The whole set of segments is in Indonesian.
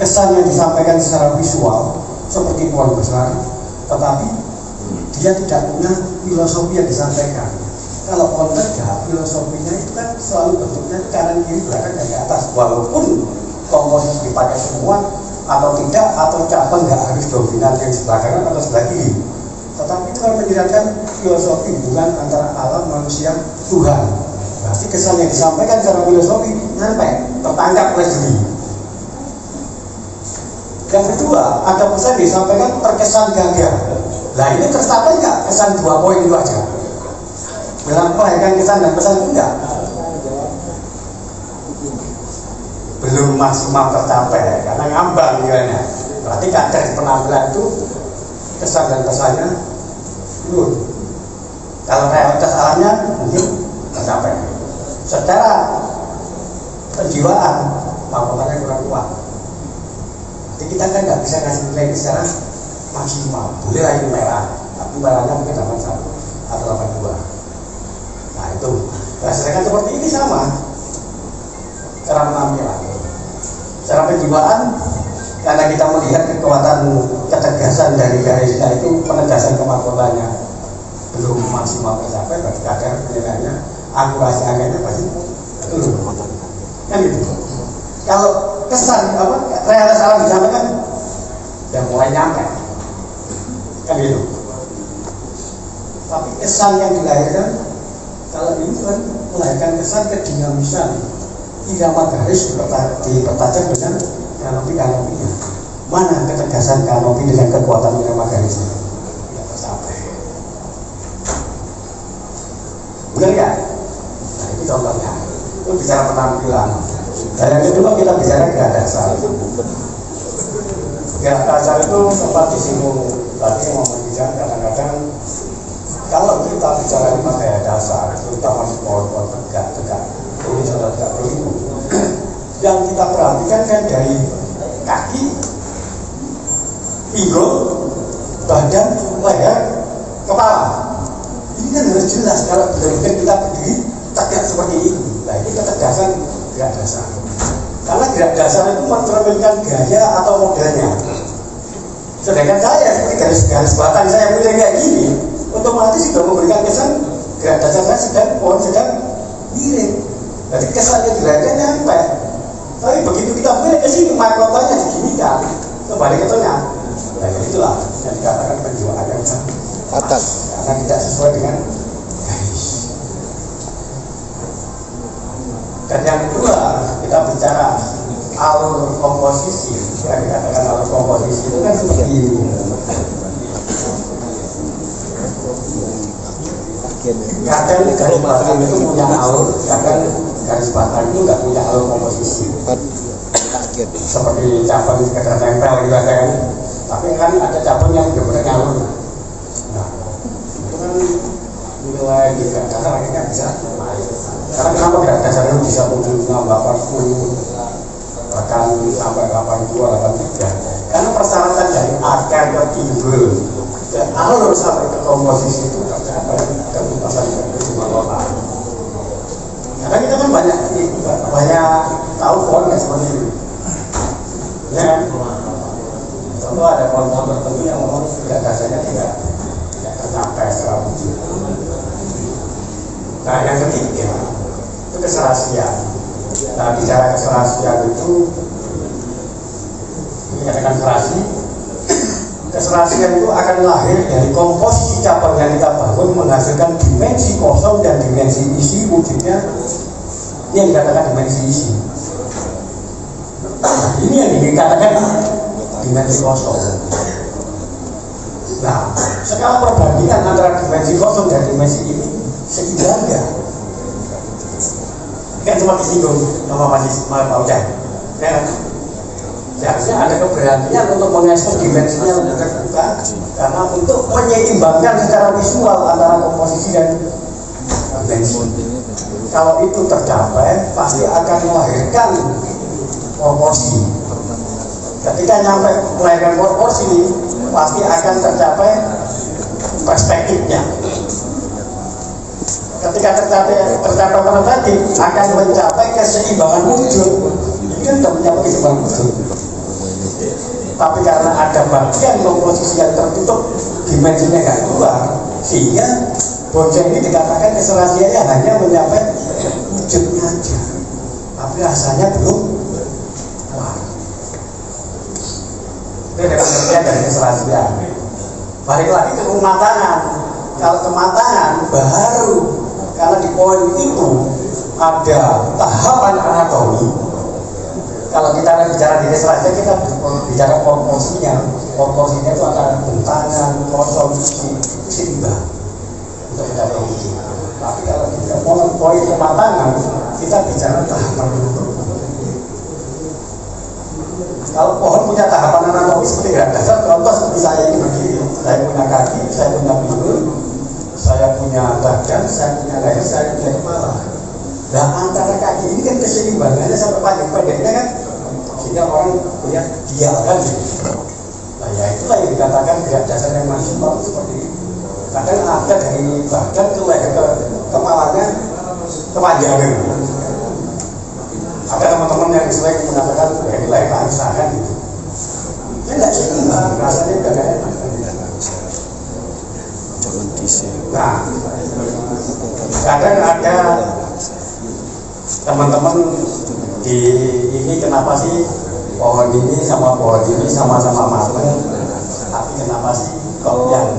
kesan yang disampaikan secara visual seperti pohon besar, tetapi dia tidak punya filosofi yang disampaikan. Kalau pohon tegak, filosofinya itu kan selalu bentuknya kanan kiri belakang dan ke atas, walaupun komposisi dipakai semua atau tidak, atau cabang nggak harus dominan yang sebelah kanan atau sebelah kiri, tetapi itu kan menjelaskan filosofi hubungan antara alam, manusia, Tuhan. Berarti kesan yang disampaikan secara filosofi nyampe, tertangkap oleh juri. Yang kedua, ada pesan disampaikan terkesan gagah. Nah ini tercapai nggak kesan 2 poin itu aja? Melahirkan kesan dan pesan itu enggak? Belum maksimal tercapai karena ngambang nilainya. Berarti kadar penampilan itu kesan dan pesannya belum. Kalau realitas alamnya mungkin tercapai. Secara penjiwaan paparannya kurang kuat. Jadi kita kan nggak bisa ngasih nilai secara maksimal. Boleh lah ini merah, tapi merahnya mungkin 81 atau 82. Nah itu. Nah sedangkan seperti ini sama cara penampilan. Secara penjiwaan, karena kita melihat kekuatan ketegasan dari garisnya itu, penegasan kemahkotanya belum maksimal tercapai, berarti kadar penilaiannya, akurasi angkanya pasti turun. Kan gitu. Kalau kesan realitas alam disampaikan, ya mulai nyampe. Kan gitu. Tapi kesan yang dilahirkan, kalau ini kan melahirkan kesan kedinamisan, irama garis dipertajam dengan kanopi-kanopinya. Mana ketegasan kanopi dengan kekuatan irama garisnya? Ya tercapai. Benar ya? Nah itu contohnya. Itu bicara penampilan. Dan yang kedua kita bicara gerak dasar. Gerak dasar itu sempat disinggung tadi mau bicara kadang-kadang kalau kita bicara tentang gaya dasar, terutama di pohon-pohon tegak, tulis atau tegak itu, yang kita perhatikan kan dari kaki, pinggul, badan, leher, kepala. Ini kan harus jelas kalau benar-benar kita berdiri tegak seperti ini. Nah ini ketegasan gerak dasar. Karena gerak dasar itu mencerminkan gaya atau modelnya. Sedangkan saya seperti garis batang saya punya kayak gini, otomatis sudah memberikan kesan gerak dasar saya sedang miring. Jadi kesannya dilahirkan nyampe. Tapi begitu kita balik ke sini, mahkotanya diginikan, kembali ke tengah. Nah itulah yang dikatakan penjiwaan yang fatal, karena tidak sesuai dengan garis. Dan yang kedua, kita bicara alur komposisi. Yang dikatakan alur komposisi itu kan seperti ini. Kadang garis batang itu punya alur, kadang garis batang itu nggak punya alur komposisi. Seperti cabang sekedar tempel gitu kan. Tapi kan ada cabang yang benar-benar ngalur. Nah, itu kan nilai di gerak dasar akhirnya bisa naik. Karena kenapa gerak dasar itu bisa muncul 80 bahkan sampai 82, 83? Karena persyaratan dari akar ke timbul dan alur sampai ke komposisi itu tercapai ketuntasan kota. Karena kita kan banyak tahu pohon yang seperti ini. Ya kan? Contoh ada pohon-pohon tertentu yang memang gerak dasarnya tidak tercapai secara wujud. Nah yang ketiga itu keserasian. Nah bicara keserasian itu dikatakan keserasian itu akan lahir dari komposisi cabang yang kita bangun menghasilkan dimensi kosong dan dimensi isi wujudnya. Ini yang dikatakan dimensi isi. Nah, ini yang dikatakan dimensi kosong. Nah sekarang perbandingan antara dimensi kosong dan dimensi ini seimbang enggak? Kan cuma disinggung sama Pak Ucai. Ya, seharusnya ada keberanian untuk mengekspos dimensinya lebih terbuka, karena untuk menyeimbangkan secara visual antara komposisi dan dimensi. Kalau itu tercapai, pasti akan melahirkan proporsi. Ketika nyampe melahirkan proporsi, pasti akan tercapai perspektifnya. Ketika tercapai pada tadi akan mencapai keseimbangan wujud. Ini kan sudah mencapai keseimbangan wujud. tapi karena ada bagian komposisi yang tertutup, dimensinya nggak keluar, sehingga bonceng ini dikatakan keserasiannya hanya mencapai wujudnya aja, tapi rasanya belum keluar. Itu ada pengertian dari keserasian. Balik lagi ke kematangan. Kalau kematangan baru, karena di poin itu ada tahapan anatomi. Kalau kita bicara di keserasian, kita bicara proporsinya. Proporsinya itu antara bentangan, kosong, isi, seimbang untuk mencapai wujud. Tapi kalau kita mau poin kematangan, kita bicara tahapan anatomi. Kalau pohon punya tahapan anatomi seperti gerak dasar, contoh seperti saya ini begini. Saya punya kaki, saya punya pinggul, saya punya badan, saya punya leher, saya punya kepala. Nah antara kaki ini kan keseimbangannya sampai pendek-pendeknya kan, sehingga orang lihat dia kan gitu. Nah ya itulah yang dikatakan gerak dasar yang maksimal seperti itu. Kadang ada dari badan ke leher ke kepalanya kepanjangan. Ada teman-teman yang sering mengatakan dari leher ke usahakan gitu. Ya nggak seimbang, rasanya udah nggak enak. Nah, kadang ada teman-teman di ini kenapa sih pohon ini sama pohon ini sama-sama matang, tapi kenapa sih kok yang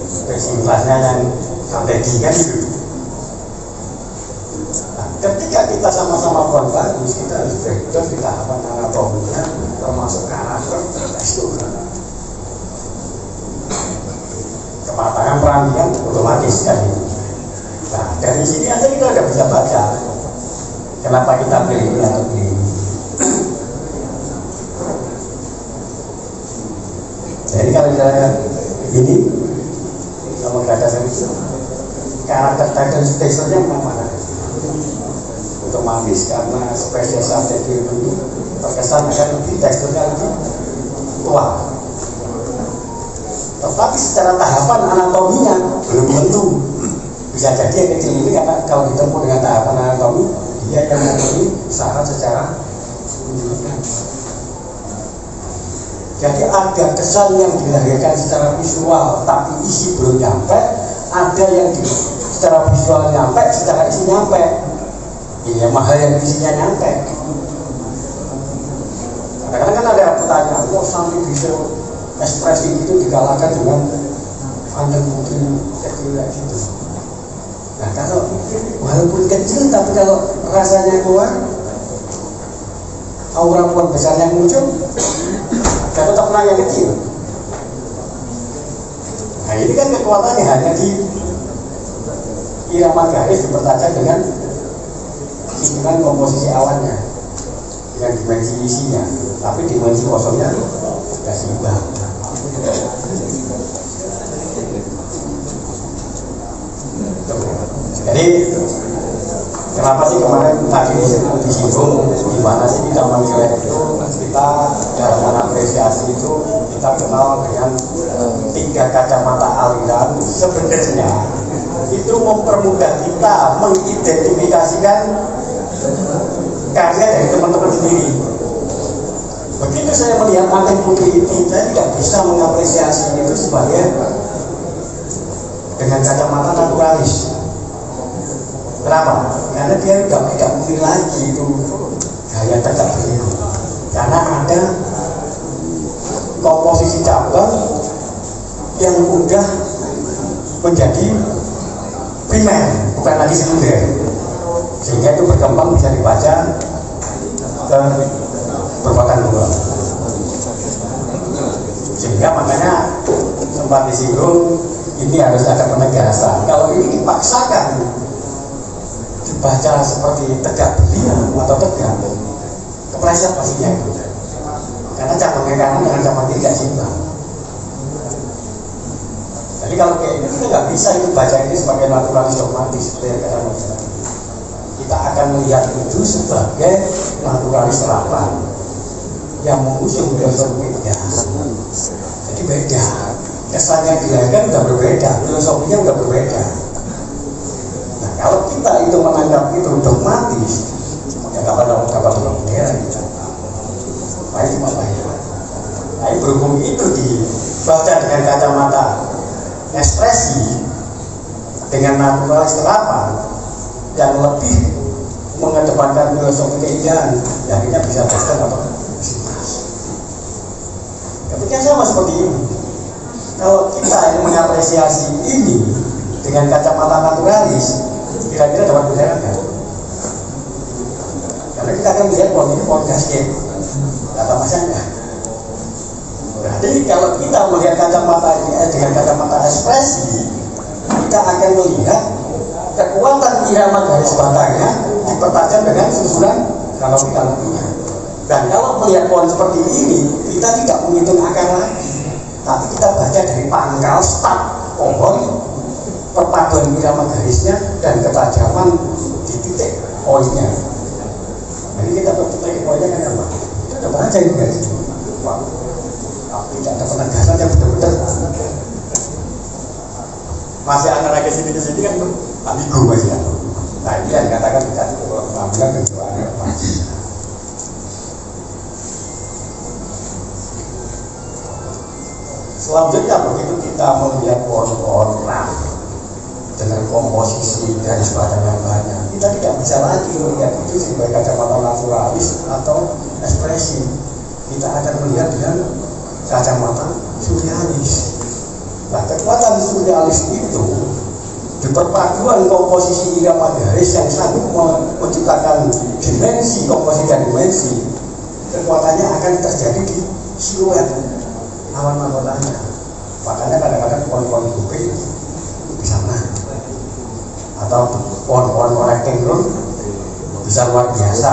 spesifikasinya yang strategi kan gitu. Nah, ketika kita sama-sama pohon bagus, kita harus breakdown di tahapan anatominya, termasuk karakter tekstur. Kematangan perancang otomatis kan ini. Nah dari sini aja kita udah bisa baca kenapa kita pilih ini atau pilih ini. Jadi kalau misalnya ini sama gradasi itu karakter teksturnya mana? Otomatis karena spesies ATG ini terkesan akan lebih teksturnya lebih tua. Tetapi secara tahapan anatominya belum tentu. Bisa jadi yang kecil ini karena kalau ditempuh dengan tahapan anatomi, dia yang memenuhi syarat secara keseluruhan. Jadi ada kesan yang dilahirkan secara visual, tapi isi belum nyampe. Ada yang secara visual nyampe, secara isi nyampe. Ini yang mahal yang isinya nyampe. Kadang-kadang kan ada pertanyaan, kok sampai bisa ekspresi itu dikalahkan dengan Vandan Putri kecil gitu. Nah kalau walaupun kecil tapi kalau rasanya keluar, aura puan besarnya muncul, dan tetap yang kecil. Nah ini kan kekuatannya hanya di irama garis dipertajam dengan hitungan komposisi awannya, dengan dimensi isinya, tapi dimensi kosongnya sudah seimbang. Jadi kenapa sih kemarin tadi disinggung gimana sih kita menilai itu, kita dalam mengapresiasi itu kita kenal dengan 3 kacamata aliran. Sebenarnya itu mempermudah kita mengidentifikasikan karya dari teman-teman sendiri. Begitu saya melihat Vandan Putri ini, saya tidak bisa mengapresiasi itu sebagai dengan kacamata naturalis. Kenapa? Karena dia tidak mungkin lagi itu gaya tegak berdiri. Karena ada komposisi cabang yang mudah menjadi primer, bukan lagi sekunder, sehingga itu berkembang bisa dibaca ke perbuatan dua. Sehingga makanya sempat disinggung ini harus ada penegasan. Kalau ini dipaksakan dibaca seperti tegak berdiri atau tegak, kepleset pastinya itu. Karena cabangnya kanan dengan cabang kiri tidak seimbang. Jadi kalau kayak ini kita nggak bisa itu baca ini sebagai naturalis dogmatis seperti yang kata Mas. Kita akan melihat itu sebagai naturalis terapan yang mengusung filosofi beda. Jadi beda. Kesannya dilahirkan udah berbeda, filosofinya udah berbeda. Nah kalau kita itu menanggap itu dogmatis, ya kapan bendera gitu. Baik cuma baik. berhubung itu dibaca dengan kacamata ekspresi dengan naturalis terapan yang lebih mengedepankan filosofi keindahan, ya akhirnya bisa western atau simpas. Ketika sama seperti ini, kalau kita yang mengapresiasi ini dengan kacamata naturalis, kira-kira dapat benar kan? Karena kita akan melihat pohon ini pohon gasket, kata masanya. Berarti kalau kita melihat kacamata ini dengan kacamata ekspresi, kita akan melihat kekuatan irama garis batangnya dipertajam dengan susunan kanopi-kanopinya. Dan kalau melihat pohon seperti ini, kita tidak menghitung akar lagi, tapi kita baca dari pangkal start pohon, perpaduan irama garisnya dan ketajaman di titik poinnya. Jadi kita titik poinnya kan apa? Itu ada baca ini guys. Tapi tidak ada penegasan yang benar-benar. Masih antara ke sini kan ambigu masih ya. Nah ini yang dikatakan tidak pengambilan kejiwaan pasti. Selanjutnya begitu kita melihat pohon-pohon ram dengan komposisi garis batang yang banyak, kita tidak bisa lagi melihat itu sebagai kacamata naturalis atau ekspresi. Kita akan melihat dengan kacamata surrealis. Nah, kekuatan surrealis itu di perpaduan komposisi irama garis yang sanggup menciptakan dimensi, komposisi dan dimensi, kekuatannya akan terjadi di siluet awan mahkotanya. Makanya kadang-kadang pohon-pohon bukit di sana atau pohon-pohon rectangle bisa luar biasa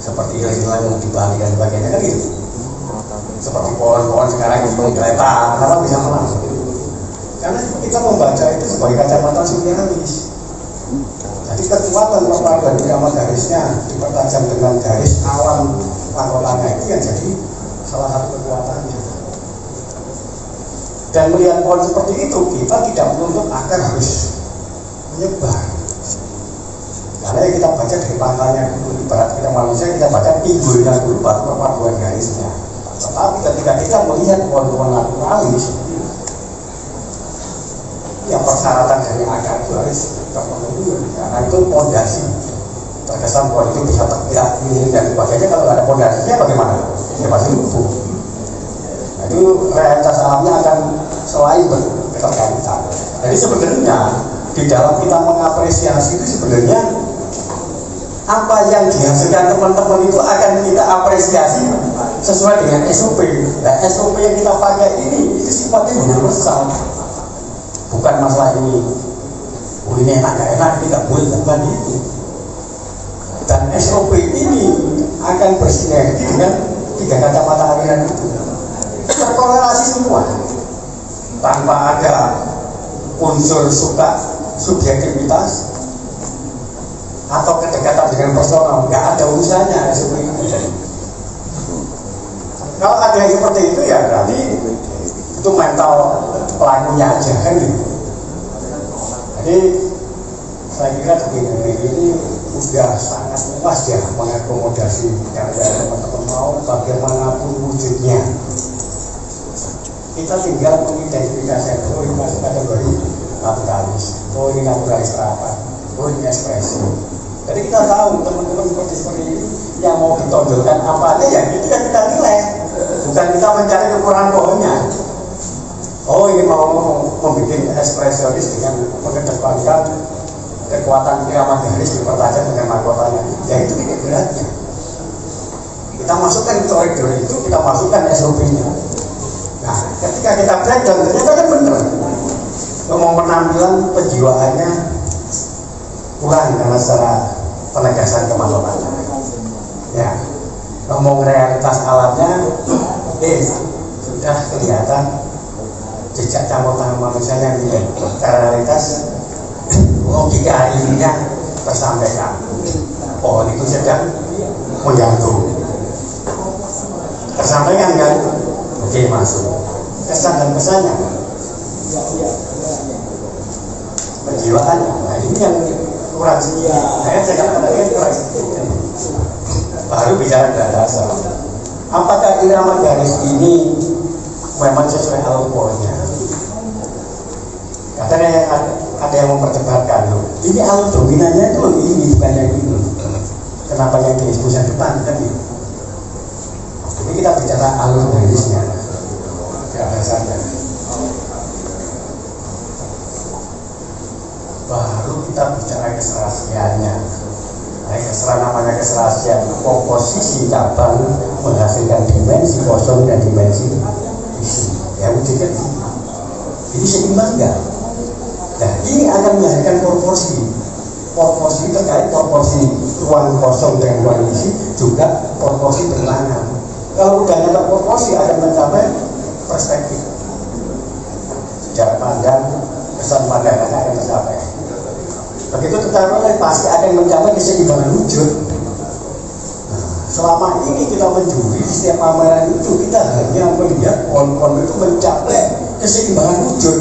seperti hilang yang di Bali dan sebagainya kan gitu. Seperti pohon-pohon sekarang yang kereta, kenapa bisa menang? Karena kita membaca itu sebagai kacamata surrealis. Jadi kekuatan perpaduan irama garisnya dipertajam dengan garis awan mahkotanya itu yang jadi salah satu kekuatannya. Dan melihat pohon seperti itu, kita tidak menuntut akar harus menyebar. Karena yang kita baca dari pangkalnya dulu, ibarat kita manusia, kita baca pinggulnya dulu baru perpaduan garisnya. Tetapi ketika kita melihat pohon-pohon naturalis, yang persyaratan dari akar itu harus terpenuhi, karena itu pondasi. Terkesan pohon itu bisa tegak, miring dan sebagainya. Kalau nggak ada pondasinya bagaimana? Ya pasti lumpuh. Nah, itu realitas alamnya akan selain berketerkaitan. Jadi sebenarnya di dalam kita mengapresiasi itu sebenarnya apa yang dihasilkan teman-teman itu akan kita apresiasi sesuai dengan SOP. Nah, SOP yang kita pakai ini itu sifatnya universal. Bukan masalah ini, ini enak gak enak, tidak boleh bukan itu. Dan SOP ini akan bersinergi dengan tiga kacamata aliran itu, terkorelasi semua, tanpa ada unsur suka subjektivitas atau kedekatan dengan personal, nggak ada urusannya SOP ini. Kalau ada yang seperti itu ya berarti itu mental pelakunya aja kan gitu. Jadi saya kira di negeri ini sudah sangat luas ya mengakomodasi karya teman-teman mau bagaimanapun wujudnya. Kita tinggal mengidentifikasi, oh ini masuk kategori naturalis, oh ini naturalis terapan, oh ini ekspresi. Jadi kita tahu teman-teman seperti ini yang mau ditonjolkan apa aja ya itu yang kita nilai, bukan kita mencari ukuran pohonnya. Oh ini mau membuat ekspresionis dengan mengedepankan kekuatan irama garis dipertajam dengan mahkotanya. Ya itu titik beratnya. Kita masukkan koridor itu, kita masukkan SOP-nya. Nah, ketika kita breakdown ternyata kan benar. Ngomong penampilan penjiwaannya kurang karena secara penegasan kemahkotaan. Ya, ngomong realitas alamnya, sudah kelihatan jejak campur tangan manusia yang nilai realitas logika ininya tersampaikan. Pohon itu sedang menggantung, tersampaikan kan? Oke, masuk kesan dan pesannya, penjiwaannya. Nah ini yang kurang sedikit. Saya katakan ini kurang sedikit. Baru bicara dasar. Apakah irama garis ini memang sesuai alur pohonnya. Kadang ada yang memperdebatkan loh, ini alur dominannya itu ini bukan yang ini. Kenapa yang di ekspos depan kan gitu? Ini kita bicara alur garisnya, dasarnya. Baru kita bicara keserasiannya. Namanya keserasian, komposisi cabang menghasilkan dimensi kosong dan dimensi isi. Ya wujudnya ini seimbang enggak? Nah ini akan menghasilkan proporsi terkait proporsi ruang kosong dan ruang isi, juga proporsi berlangan. Kalau udah nyata proporsi akan mencapai perspektif, jarak pandang, kesan pandangannya akan tercapai. Begitu tercapai pasti akan mencapai keseimbangan wujud. Nah, selama ini kita menjuri di setiap pameran itu, kita hanya melihat pohon-pohon itu mencapai keseimbangan wujud,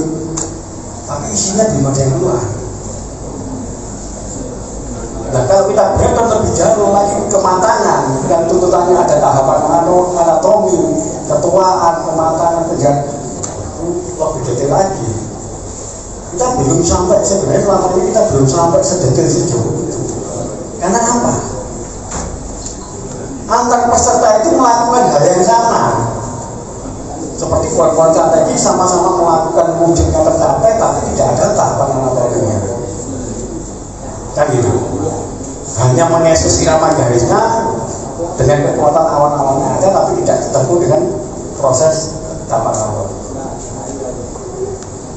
tapi isinya belum ada yang keluar. Nah kalau kita berangkat lebih jauh lagi kematangan, dan tuntutannya ada tahapan anatomi, ketuaan, kematangan, penjagaan, lebih detail lagi. Kita belum sampai, sebenarnya selama ini kita belum sampai sedetail sejauh itu. Karena apa? Antar peserta itu melakukan hal yang sama. Seperti pohon-pohon strategi sama-sama melakukan wujudnya tercapai, tapi tidak ada tahapan anatominya. Kan gitu. Hanya mengesus irama garisnya dengan kekuatan awan-awannya ada, tapi tidak ditempuh dengan proses tahapan anatomi.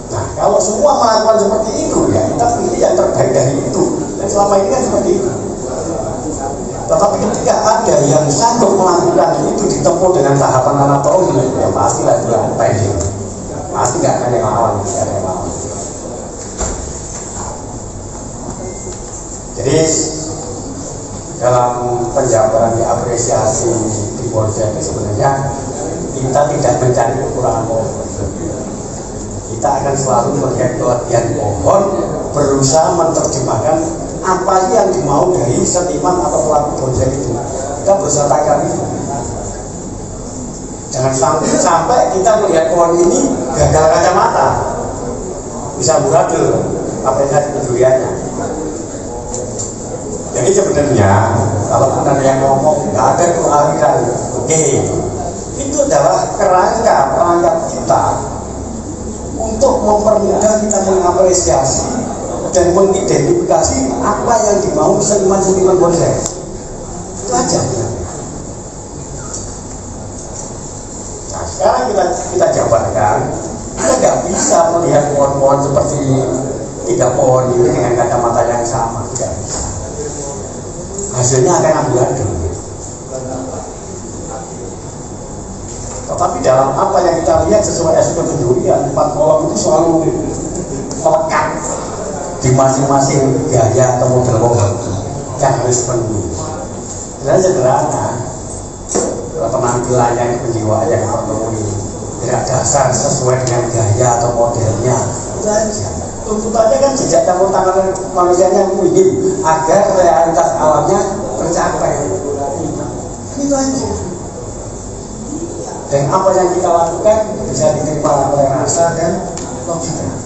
Nah, kalau semua melakukan seperti itu, ya kita pilih yang terbaik dari itu. Dan selama ini kan seperti itu. Tetapi ketika ada yang sanggup melakukan itu ditempuh dengan tahapan anatomi, ya pastilah itu yang pending. Pasti nggak akan yang lawan, nggak ada yang lawan. Jadi dalam penjabaran diapresiasi di Polsek itu sebenarnya kita tidak mencari kekurangan pohon. Kita akan selalu melihat kelebihan pohon, berusaha menerjemahkan apa yang dimau dari seniman atau pelaku bonsai itu. Kita berusaha takar itu. Jangan sampai kita melihat pohon ini gagal kacamata, bisa buradul apa yang tadi penduriannya. Jadi sebenarnya kalau ada yang ngomong nggak ada kealiran, oke, itu adalah kerangka kita untuk mempermudah kita mengapresiasi dan mengidentifikasi apa yang dimau seniman-seniman bonsai. Itu aja. Nah, sekarang kita jabarkan, kita nggak bisa melihat pohon-pohon seperti 3 pohon ini dengan kacamata yang sama, tidak bisa. Hasilnya akan amburadul. Tetapi dalam apa yang kita lihat sesuai SOP penjurian, 4 kolom itu selalu melekat di masing-masing gaya atau model pohon yang harus penuhi. Dan sederhana, penampilannya, penjiwaan yang terpenuhi, gerak dasar sesuai dengan gaya atau modelnya, itu aja. Tuntutannya kan jejak campur tangan manusianya minim agar realitas alamnya tercapai. Itu aja. Dan apa yang kita lakukan bisa diterima oleh rasa dan logika.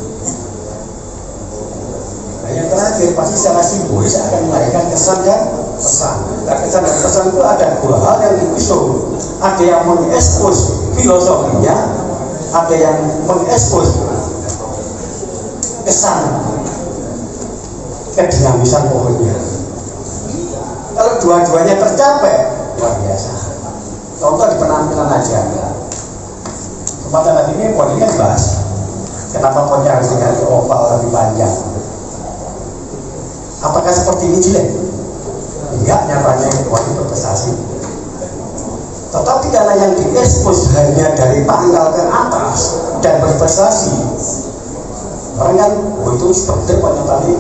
Nah, yang terakhir pasti secara simbolis akan melahirkan kesan dan pesan. Nah, kesan dan pesan itu ada 2 hal yang diusung. Ada yang mengekspos filosofinya, ada yang mengekspos kesan kedinamisan pohonnya. Kalau dua-duanya tercapai, luar biasa. Contoh di penampilan aja. Kesempatan hari ini pohon ini kan bahas kenapa pohonnya harus diganti oval lebih panjang. Apakah seperti ini jelek? Enggak, nyatanya pohon itu berprestasi. Tetapi karena yang diekspos hanya dari pangkal ke atas dan berprestasi, orang kan, oh itu seperti banyak tadi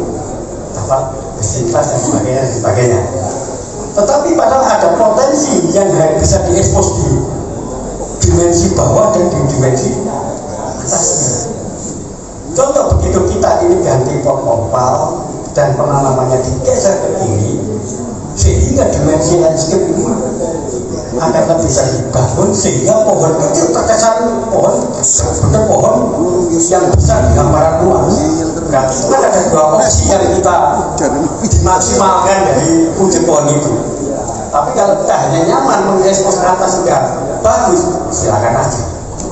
dapat besitas dan sebagainya. Tetapi padahal ada potensi yang bisa diekspos di dimensi bawah dan di dimensi atasnya. Contoh begitu kita ini ganti pot oval dan penanamannya digeser ke kiri, sehingga sehingga dimensi landscape ini akan bisa dibangun sehingga pohon kecil terkesan pohon betul pohon yang besar di gambaran luas. Berarti itu kan ada dua opsi yang kita dimaksimalkan dari wujud pohon itu. Tapi kalau kita hanya nyaman mengekspos ke atas sudah bagus, silakan aja.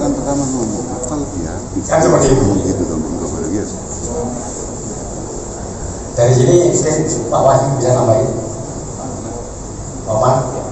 Kan pertama ngomong apa lebih ya? Kan seperti itu. Dari sini mungkin Pak Wahyu bisa nambahin. Bapak.